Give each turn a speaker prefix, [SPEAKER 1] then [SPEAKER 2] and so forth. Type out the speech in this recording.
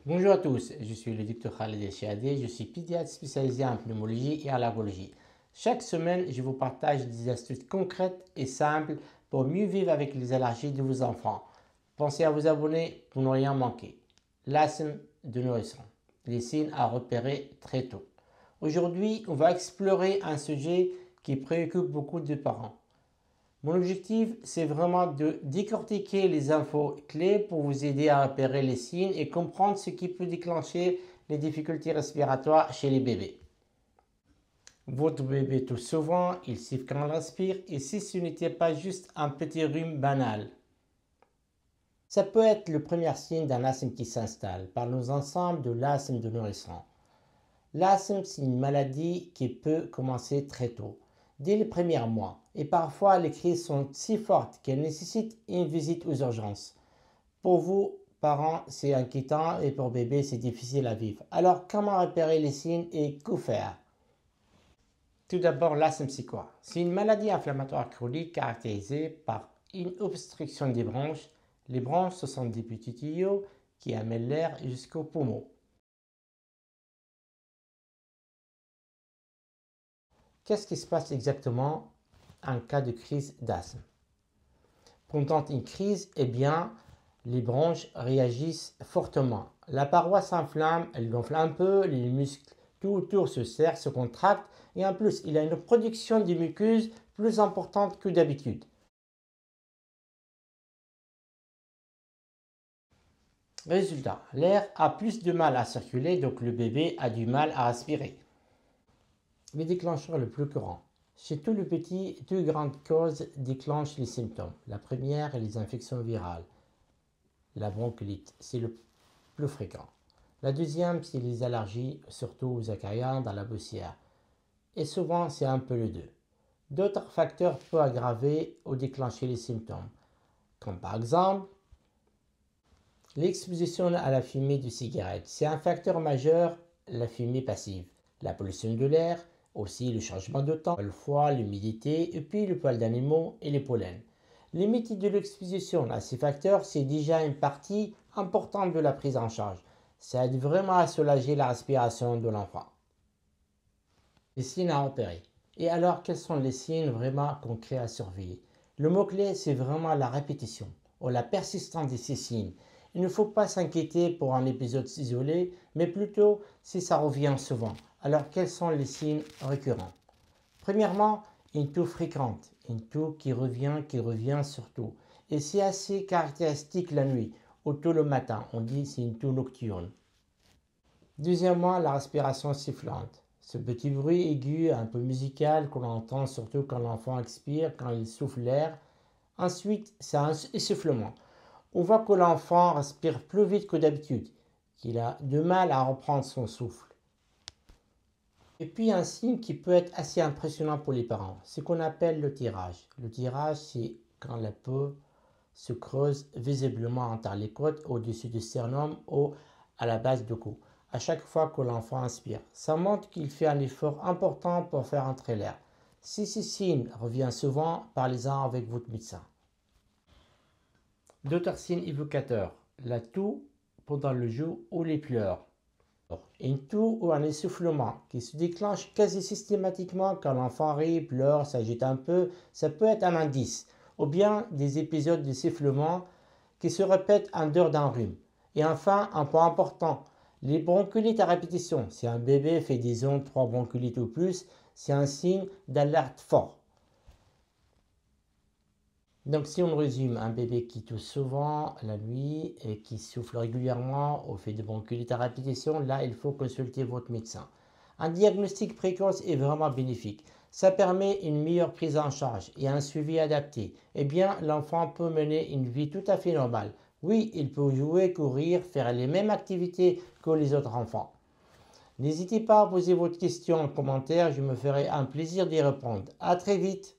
[SPEAKER 1] Bonjour à tous, je suis le docteur Khaled Echadé, je suis pédiatre spécialisé en pneumologie et allergologie. Chaque semaine, je vous partage des astuces concrètes et simples pour mieux vivre avec les allergies de vos enfants. Pensez à vous abonner pour ne rien manquer. L'asthme de nourrisson, les signes à repérer très tôt. Aujourd'hui, on va explorer un sujet qui préoccupe beaucoup de parents. Mon objectif, c'est vraiment de décortiquer les infos clés pour vous aider à repérer les signes et comprendre ce qui peut déclencher les difficultés respiratoires chez les bébés. Votre bébé tousse souvent, il siffle quand il respire, et si ce n'était pas juste un petit rhume banal. Ça peut être le premier signe d'un asthme qui s'installe. Parlons ensemble de l'asthme de nourrisson. L'asthme, c'est une maladie qui peut commencer très tôt, dès les premiers mois, et parfois les crises sont si fortes qu'elles nécessitent une visite aux urgences. Pour vous, parents, c'est inquiétant et pour bébé, c'est difficile à vivre. Alors, comment repérer les signes et que faire? Tout d'abord, l'asthme, c'est quoi? C'est une maladie inflammatoire chronique caractérisée par une obstruction des bronches. Les bronches, ce sont des petits tuyaux qui amènent l'air jusqu'aux poumons. Qu'est-ce qui se passe exactement en cas de crise d'asthme? Pendant une crise, les bronches réagissent fortement. La paroi s'inflamme, elle gonfle un peu, les muscles tout autour se serrent, se contractent et en plus, il y a une production de muqueuses plus importante que d'habitude. Résultat, l'air a plus de mal à circuler, donc le bébé a du mal à respirer. Les déclencheurs les plus courants. Chez tout le petit, deux grandes causes déclenchent les symptômes. La première est les infections virales. La bronchite, c'est le plus fréquent. La deuxième, c'est les allergies, surtout aux acariens, dans la poussière. Et souvent, c'est un peu les deux. D'autres facteurs peuvent aggraver ou déclencher les symptômes, comme par exemple l'exposition à la fumée de cigarette. C'est un facteur majeur, la fumée passive. La pollution de l'air, aussi le changement de temps, le froid, l'humidité, et puis le poil d'animaux et les pollens. Limiter de l'exposition à ces facteurs, c'est déjà une partie importante de la prise en charge. Ça aide vraiment à soulager la respiration de l'enfant. Les signes à repérer. Et alors, quels sont les signes vraiment concrets à surveiller? Le mot-clé, c'est vraiment la répétition ou la persistance de ces signes. Il ne faut pas s'inquiéter pour un épisode isolé, mais plutôt si ça revient souvent. Alors, quels sont les signes récurrents? Premièrement, une toux fréquente, une toux qui revient surtout. Et c'est assez caractéristique la nuit ou tôt le matin. On dit c'est une toux nocturne. Deuxièmement, la respiration sifflante. Ce petit bruit aigu, un peu musical, qu'on entend surtout quand l'enfant expire, quand il souffle l'air. Ensuite, c'est un essoufflement. On voit que l'enfant respire plus vite que d'habitude, qu'il a de mal à reprendre son souffle. Et puis un signe qui peut être assez impressionnant pour les parents, c'est ce qu'on appelle le tirage. Le tirage, c'est quand la peau se creuse visiblement entre les côtes, au-dessus du sternum ou à la base du cou, à chaque fois que l'enfant inspire. Ça montre qu'il fait un effort important pour faire entrer l'air. Si ce signe revient souvent, parlez-en avec votre médecin. D'autres signes évocateurs, la toux pendant le jour ou les pleurs. Une toux ou un essoufflement qui se déclenche quasi systématiquement quand l'enfant rit, pleure, s'agite un peu, ça peut être un indice. Ou bien des épisodes de sifflement qui se répètent en dehors d'un rhume. Et enfin, un point important, les bronchiolites à répétition. Si un bébé fait disons 3 bronchiolites ou plus, c'est un signe d'alerte fort. Donc si on résume, un bébé qui tousse souvent la nuit et qui souffle régulièrement ou fait de bronchiolites à répétition, là il faut consulter votre médecin. Un diagnostic précoce est vraiment bénéfique. Ça permet une meilleure prise en charge et un suivi adapté. Eh bien, l'enfant peut mener une vie tout à fait normale. Oui, il peut jouer, courir, faire les mêmes activités que les autres enfants. N'hésitez pas à poser votre question en commentaire, je me ferai un plaisir d'y répondre. À très vite.